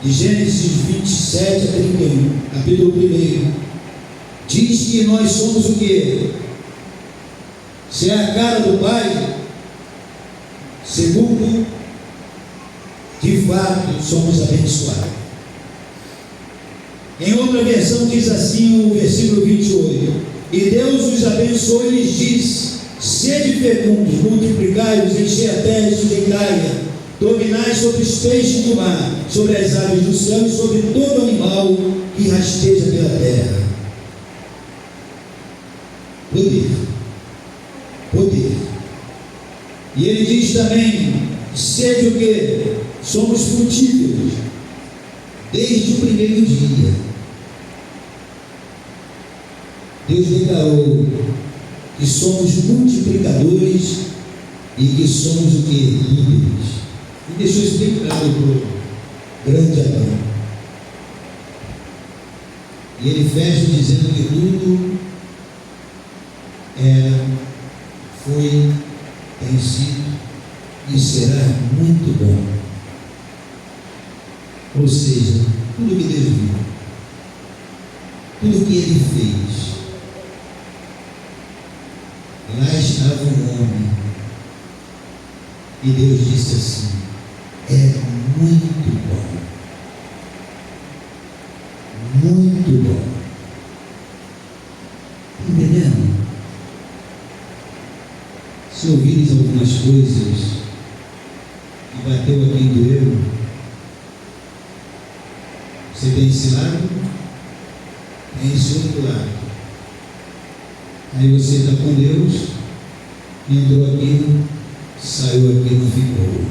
de Gênesis 27 a 31, capítulo 1. Diz que nós somos o quê? Se é a cara do Pai, segundo, de fato, somos abençoados. Em outra versão diz assim o versículo 28: e Deus os abençoou e lhes disse: sede fecundos, multiplicai-vos, enchei a terra e sujeitai-a, dominai sobre os peixes do mar, sobre as aves do céu e sobre todo animal que rasteja pela terra. Poder. E ele diz também: sede o quê? Somos frutíferos desde o primeiro dia. Deus declarou que somos multiplicadores e que somos o que? Líderes. E deixou isso bem claro para o grande Adão. E ele fecha dizendo que tudo foi, tem sido e será muito bom. Ou seja, tudo que Deus viu, tudo que Ele fez, lá estava um homem, e Deus disse assim: é muito bom, muito bom. Entendendo? Se ouvires algumas coisas que bateu aqui em doeu, você tem esse lado, tem esse outro lado. Aí você está com Deus, entrou aqui, saiu aqui, não ficou.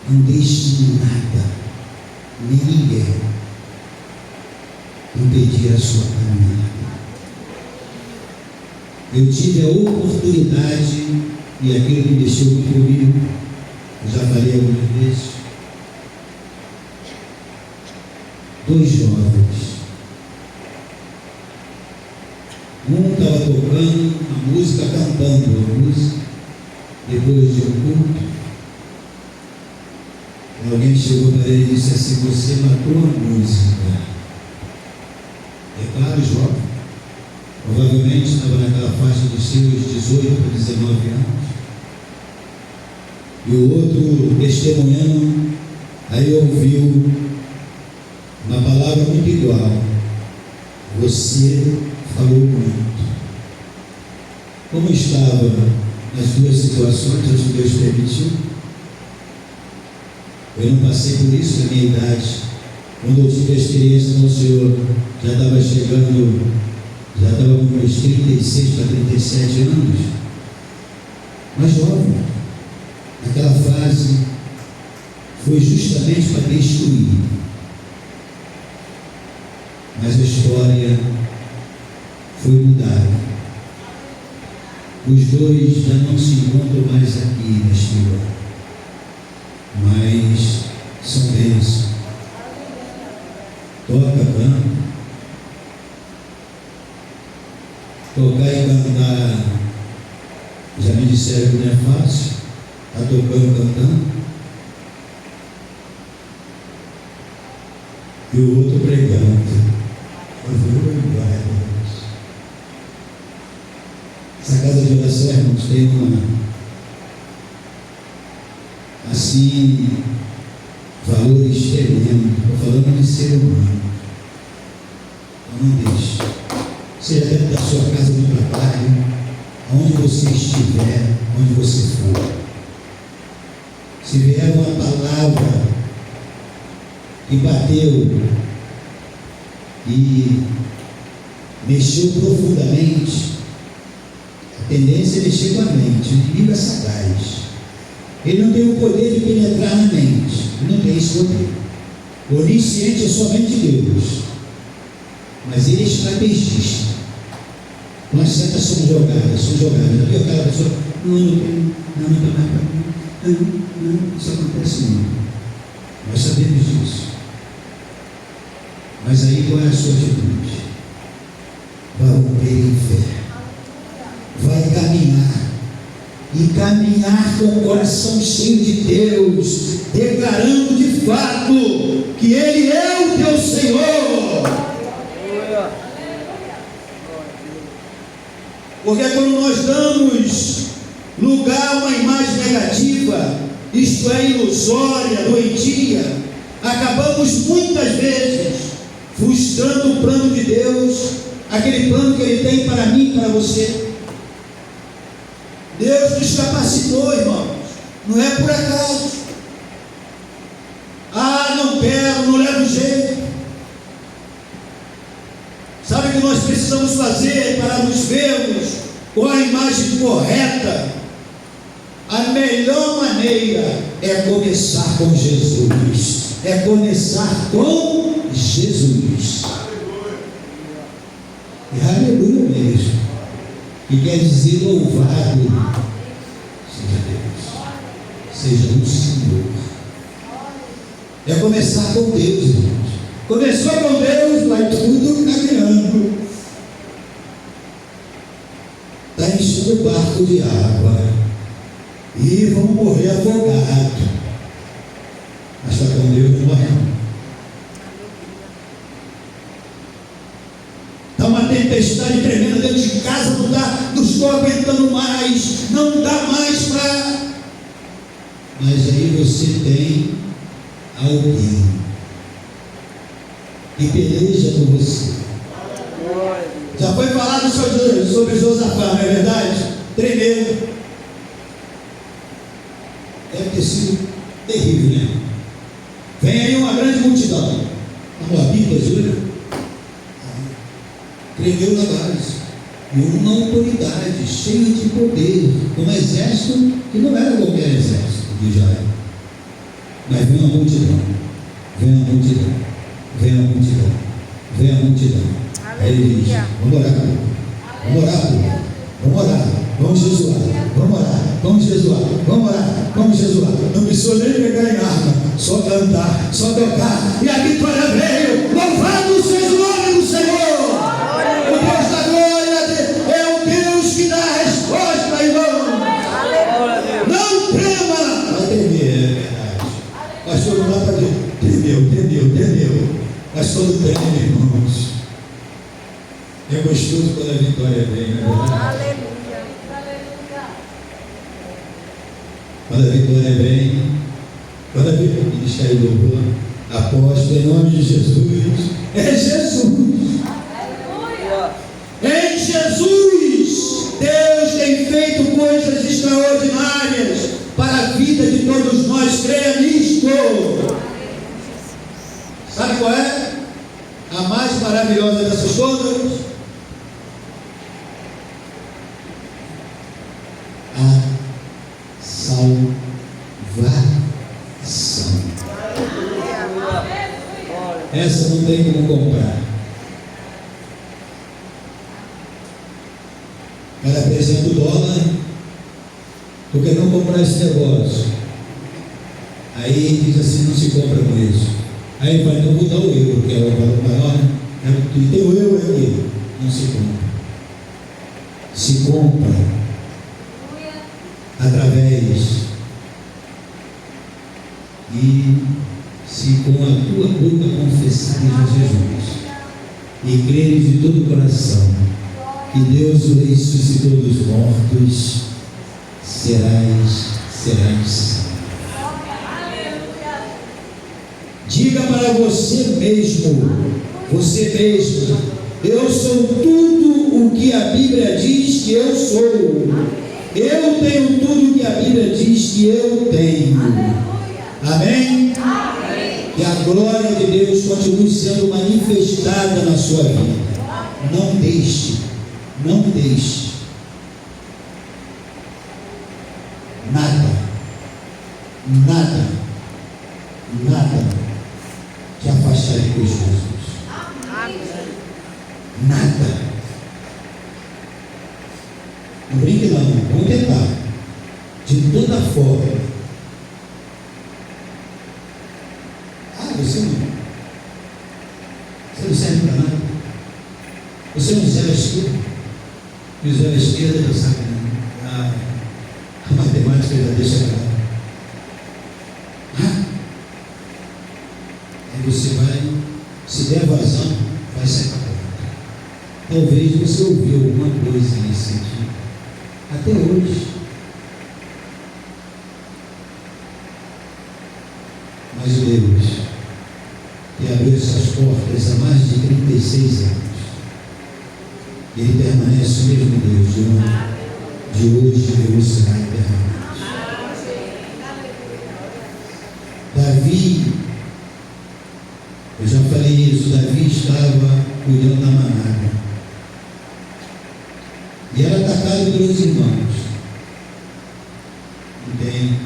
Não deixe nada, nem ninguém impedir a sua caminhada. Eu tive a oportunidade, e aquilo que mexeu muito comigo, eu já falei algumas vezes, 2 jovens. Um estava tocando a música, cantando a música, depois de um culto, Alguém chegou para ele e disse assim: você matou a música. É claro, jovem. Provavelmente estava naquela faixa dos seus 18 para 19 anos. E o outro, testemunhando, aí ouviu uma palavra muito igual: você falou muito. Como estava nas duas situações, acho que Deus permitiu. Eu não passei por isso na minha idade. Quando eu tive a experiência com o Senhor, já estava chegando, já estava com meus 36 para 37 anos. Mas jovem, aquela fase foi justamente para destruir. Mas a história foi mudada. Os dois já não se encontram mais aqui neste lugar, mas são bênçãos. Toca, canta. Tocar e cantar, já me disseram que não é fácil. Está tocando, cantando. E o outro pregando. Essa casa de oração, irmãos, tem uma, assim, valores tremendos. Estou falando de ser humano. Então não deixe. Seja dentro da sua casa, no trabalho, aonde você estiver, onde você for. Se vier uma palavra que bateu e mexeu profundamente, a tendência é mexer com a mente. O inimigo é sagaz. Ele não tem o poder de penetrar na mente. Ele não tem esse poder. O onisciente é somente Deus. Mas ele é estrategista. Nós setas são jogadas. Já viu aquela pessoa? Não tem mais para mim. Não, isso acontece muito. Nós sabemos disso. Mas aí qual é a sua atitude? Vai romper em fé. Vai caminhar. E caminhar com o coração cheio de Deus, declarando de fato que Ele é o teu Senhor. Porque quando nós damos lugar a uma imagem negativa, isto é, ilusória, doentia, acabamos muitas vezes frustrando o plano de Deus, aquele plano que Ele tem para mim e para você. Deus nos capacitou, irmãos, não é por acaso. Não quero, não levo jeito. Sabe o que nós precisamos fazer para nos vermos com a imagem correta? A melhor maneira é começar com Jesus. É começar com Jesus. E aleluia mesmo. Que quer dizer louvado seja Deus, seja o Senhor. É começar com Deus, irmãos. Começou com Deus, vai tudo caminhando. Está enchendo o barco de água e vamos morrer afogados. Mas está com Deus, não morremos. Está uma tempestade tremenda dentro de casa, não estou aguentando mais, não dá mais para. Mas aí você tem alguém que peleja por você. Já foi falado sobre Josafá, não é verdade? Tremeu. Deve ter sido terrível, né? Vem aí uma grande multidão. A Moabita, Júlia, tremeu na base. E uma autoridade cheia de poder, um exército que não era qualquer exército de Israel. Mas vem uma multidão, vem a multidão, vem a multidão, vem a multidão. Aí ele diz: vamos orar, vamos orar, vamos orar, vamos jejuar, vamos orar, vamos jejuar, vamos orar, vamos jejuar. Não precisou nem pegar em arma, só cantar, só tocar, e a vitória veio. Louvado seja o nome do Senhor. O Deus da glória é o Deus que dá a resposta, irmão. Não trema. Vai tremer, é verdade. Pastor Mas quando tem, irmãos, é gostoso quando a vitória vem, não é verdade? Aleluia. Quando a vitória vem, quando a vitória vem, Ministério do Louvor, apóstolo, em nome de Jesus, é Jesus. Em Jesus, Deus tem feito coisas extraordinárias para a vida de todos nós. Creia nisto. Sabe qual é a mais maravilhosa dessas todas? A salvação. Essa não tem como comprar. O cara apresenta o dólar, tu quer não comprar esse negócio. Aí diz assim, não se compra com isso. Aí vai, então vou dar o euro, que é o valor maior, né? E tem o euro aqui. Não se compra. Se compra através e se com a tua boca confessares Jesus e creres de todo o coração que Deus o ressuscitou dos mortos, serás salvo. Diga para você mesmo, eu sou tudo o que a Bíblia diz que eu sou. Eu tenho tudo o que a Bíblia diz que eu tenho. Amém? Que a glória de Deus continue sendo manifestada na sua vida. Não deixe nada te afastar de Jesus. Nada. Não brinque não, vamos tentar. De toda forma. Você não serve para nada. Você não zera a esquerda. E o zero à esquerda já sabe, né? A matemática já deixa claro. Aí você vai, se der vazão, vai sair para porta. Talvez você ouviu alguma coisa nesse sentido. Até hoje. Mas Deus, que abriu essas portas há mais de 36 anos, Ele permanece o mesmo Deus de hoje e hoje será eternamente. Davi, eu já falei isso, Davi estava cuidando da manada e era atacado pelos irmãos. E tem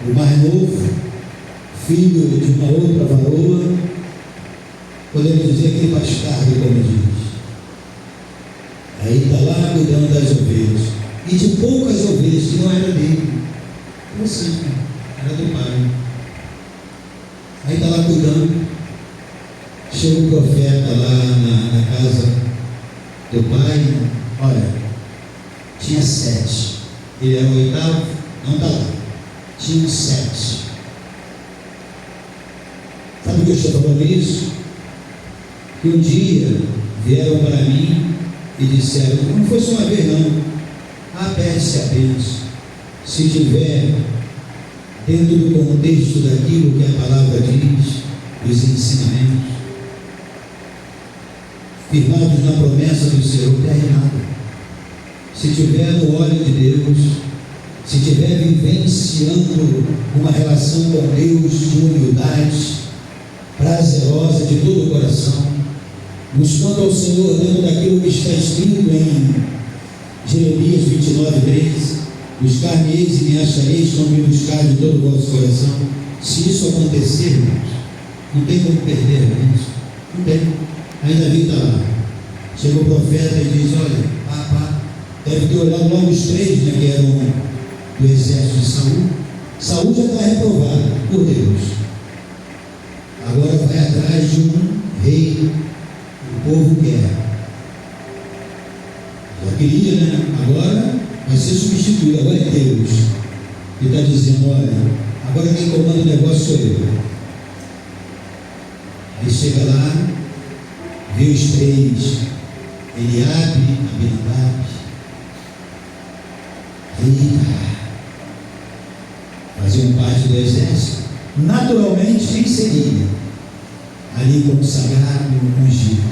o mais novo, filho de uma outra varoa, podemos dizer aquele bastardo, como diz. Aí está lá cuidando das ovelhas, e de poucas ovelhas que não era dele, era do pai. Aí está lá cuidando, chega o profeta lá na casa do pai, olha, tinha 7, ele era o 8º, não está lá, tinha 7. Sabe por que eu estou falando isso? Que um dia vieram para mim e disseram, não foi só uma vez não, aperte-se apenas, se tiver dentro do contexto daquilo que a palavra diz, dos ensinamentos, firmados na promessa do Senhor, não perde nada. Se tiver no óleo de Deus, se tiver vivenciando uma relação com Deus de humildade, prazerosa de todo o coração, buscando ao Senhor dentro daquilo que está escrito em Jeremias 29:13, buscar-me eis e me achareis quando me buscar de todo o vosso coração. Se isso acontecer, irmãos, não tem como perder, irmãos, não tem. Ainda Davi está lá, chega o profeta e diz, olha, deve ter olhado logo os 3, né, que eram do exército de Saul. Saul já está reprovado por Deus, agora vai atrás de um rei. O povo quer. Já queria, né? Agora vai ser substituído. Agora é Deus que está dizendo, olha, agora quem comanda o negócio sou eu. Aí chega lá, vê os três, Eliabe, Abinadab. Eita! Faziam parte do exército. Naturalmente, quem seria? Ali como sagrado, ungido.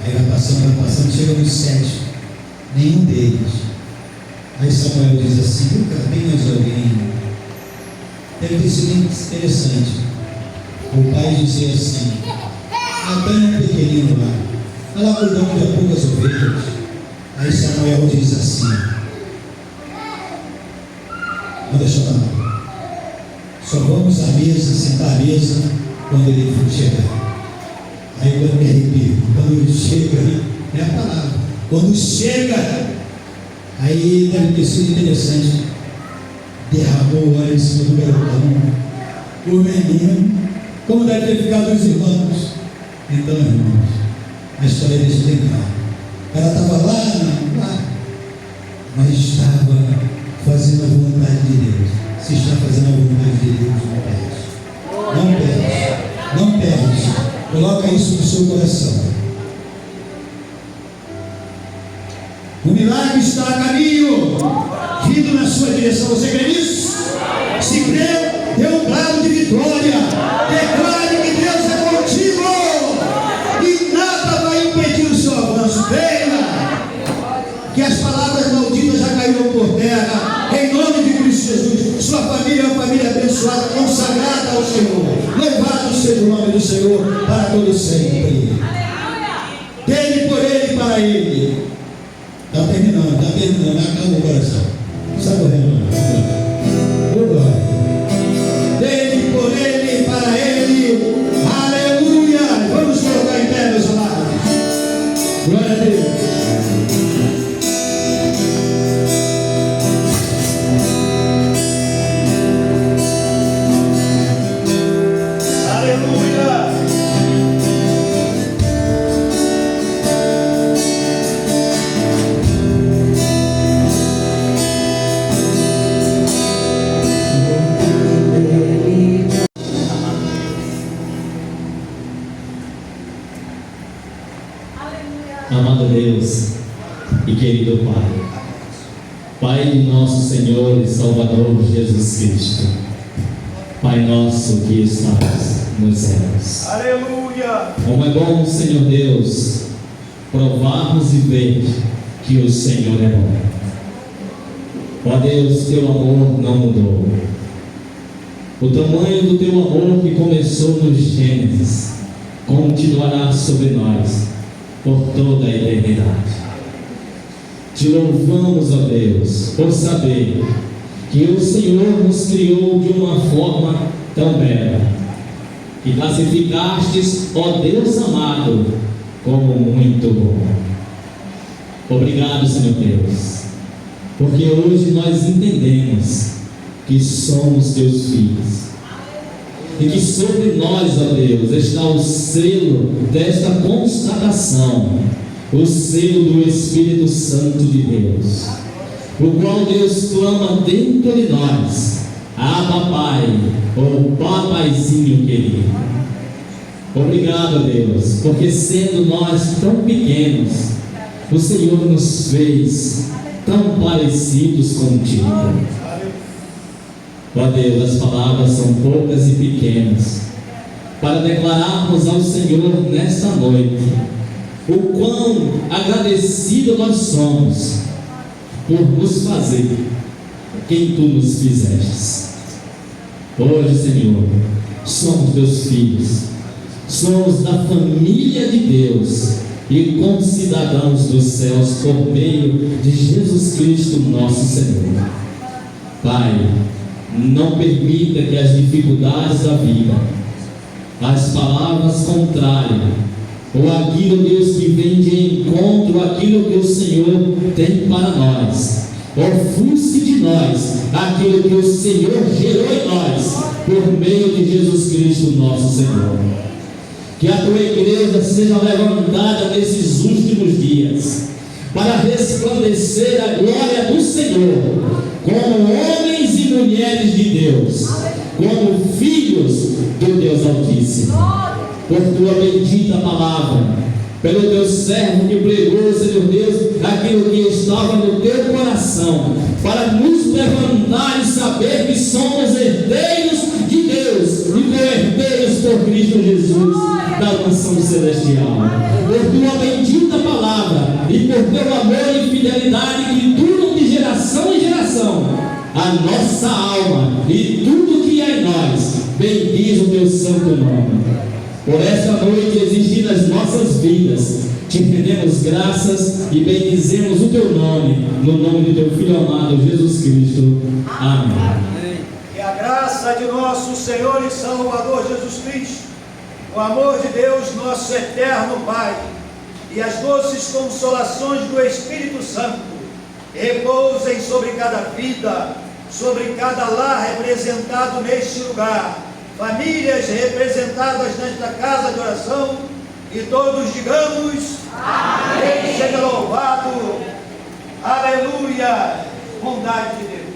Aí vai passando, chega nos 7. Nenhum deles. Aí Samuel diz assim: nunca tem mais alguém. Deve ter sido interessante o pai dizer assim: tem um pequenino lá, vai lá cuidando de poucas ovelhas. Aí Samuel diz assim: manda chamar, só vamos à mesa, sentar à mesa quando ele chegar. Aí quando me arrepio, quando ele chega, é a palavra, quando chega, aí deve ter sido interessante, derramou óleo em cima do garotão, o menino, como deve ter ficado os irmãos. Então, irmãos, a história deixa bem clara. Ela estava lá, mas estava fazendo a vontade de Deus. Se está fazendo a vontade de Deus, não perde. Não perde. Coloca isso no seu coração. O milagre está a caminho, vindo na sua direção. Você crê nisso? Se crê, dê um brado de vitória. Declare que Deus é contigo e nada vai impedir o seu avanço. Venha, que as palavras malditas já caíram por terra, em nome de Cristo Jesus. Sua família é uma família abençoada, consagrada ao Senhor. Louvado seja o nome do Senhor para todo sempre. Dele, por ele, para ele. Está terminando, acalma o coração. Está correndo, oh, glória. Dele, por ele, para ele. Aleluia. Vamos colocar em pé, meus amados. Glória a Deus. Amado Deus e querido Pai, Pai de nosso Senhor e Salvador Jesus Cristo, Pai nosso que estás nos céus. Aleluia! Como é bom, Senhor Deus, provarmos e ver que o Senhor é bom. Ó Deus, teu amor não mudou. O tamanho do teu amor que começou nos Gênesis continuará sobre nós por toda a eternidade. Te louvamos, ó Deus, por saber que o Senhor nos criou de uma forma tão bela e classificastes, ó Deus amado, como muito bom. Obrigado, Senhor Deus, porque hoje nós entendemos que somos teus filhos e que sobre nós, ó Deus, está o selo desta constatação, o selo do Espírito Santo de Deus, o qual Deus clama dentro de nós: Abba Pai, ou Papaizinho querido. Obrigado, Deus, porque sendo nós tão pequenos, o Senhor nos fez tão parecidos contigo. Ó Deus, as palavras são poucas e pequenas para declararmos ao Senhor nesta noite o quão agradecido nós somos por nos fazer quem tu nos fizestes. Hoje, Senhor, somos teus filhos, somos da família de Deus e concidadãos dos céus por meio de Jesus Cristo, nosso Senhor. Pai, não permita que as dificuldades da vida, as palavras contrárias, ou aquilo, Deus, que vem de encontro àquilo que o Senhor tem para nós, ofusque de nós aquilo que o Senhor gerou em nós, por meio de Jesus Cristo, nosso Senhor. Que a tua igreja seja levantada nesses últimos dias, para resplandecer a glória do Senhor, como homens e mulheres de Deus, como filhos do Deus Altíssimo. Por tua bendita palavra, pelo teu servo que pregou, Senhor Deus, aquilo que estava no teu coração, para nos levantar e saber que somos herdeiros de Deus e co-herdeiros por Cristo Jesus da mansão celestial. Por tua bendita palavra e por teu amor e fidelidade que duram de geração em geração, a nossa alma e tudo que há em nós bendiz o teu santo nome. Por esta noite existir nas nossas vidas, te rendemos graças e bendizemos o teu nome, no nome do teu Filho amado Jesus Cristo. Amém. Que a graça de nosso Senhor e Salvador Jesus Cristo, o amor de Deus, nosso eterno Pai, e as doces consolações do Espírito Santo repousem sobre cada vida, sobre cada lar representado neste lugar, famílias representadas nesta casa de oração, e todos digamos: amém. Seja louvado, aleluia, bondade de Deus.